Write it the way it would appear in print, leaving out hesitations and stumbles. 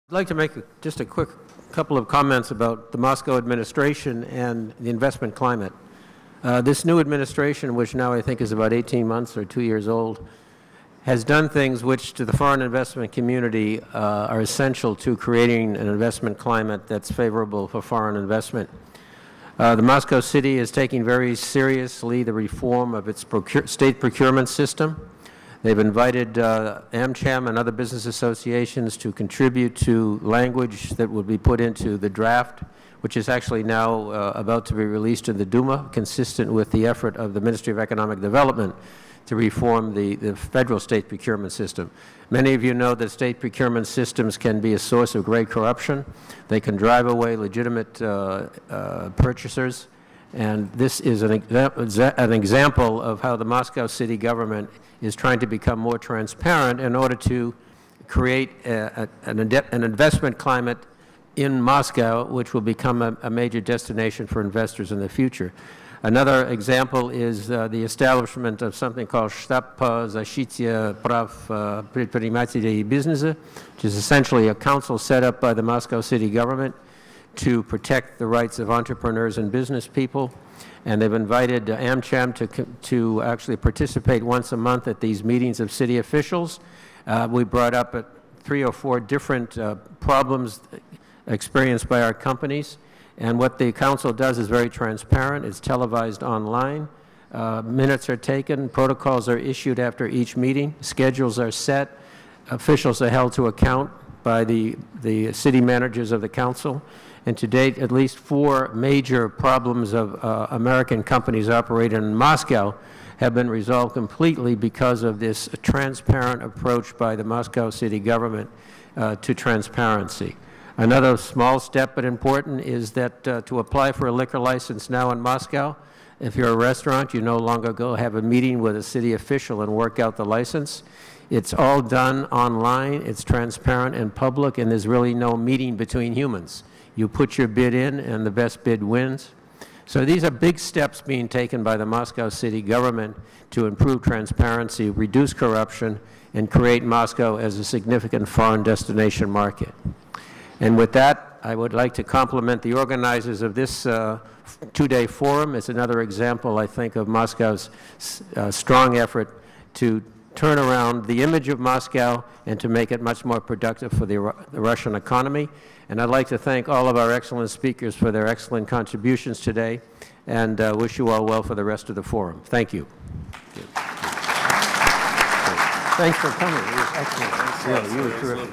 I'd like to make just a quick couple of comments about the Moscow administration and the investment climate. This new administration, which now I think is about 18 months or 2 years old, has done things which to the foreign investment community are essential to creating an investment climate that's favorable for foreign investment. The Moscow City is taking very seriously the reform of its state procurement system. They've invited AmCham and other business associations to contribute to language that will be put into the draft, which is actually now about to be released in the Duma, consistent with the effort of the Ministry of Economic Development to reform the federal state procurement system. Many of you know that state procurement systems can be a source of great corruption. They can drive away legitimate purchasers. And this is an example of how the Moscow city government is trying to become more transparent in order to create an investment climate in Moscow, which will become a major destination for investors in the future. Another example is the establishment of something called Shtab по защите прав предпринимателей и бизнеса, which is essentially a council set up by the Moscow city government to protect the rights of entrepreneurs and business people. And they've invited AmCham to actually participate once a month at these meetings of city officials. We brought up 3 or 4 different problems experienced by our companies. And what the council does is very transparent. It's televised online. Minutes are taken. Protocols are issued after each meeting. Schedules are set. Officials are held to account by the city managers of the council. And to date, at least 4 major problems of American companies operating in Moscow have been resolved completely because of this transparent approach by the Moscow city government to transparency. Another small step but important is that to apply for a liquor license now in Moscow, if you're a restaurant, you no longer go have a meeting with a city official and work out the license. It's all done online, it's transparent and public, and there's really no meeting between humans. You put your bid in and the best bid wins. So these are big steps being taken by the Moscow city government to improve transparency, reduce corruption, and create Moscow as a significant foreign destination market. And with that, I would like to compliment the organizers of this 2-day forum. It's another example, I think, of Moscow's strong effort to turn around the image of Moscow and to make it much more productive for the Russian economy. And I'd like to thank all of our excellent speakers for their excellent contributions today, and wish you all well for the rest of the forum. Thank you. Thanks for coming. It was excellent. Really, you were terrific.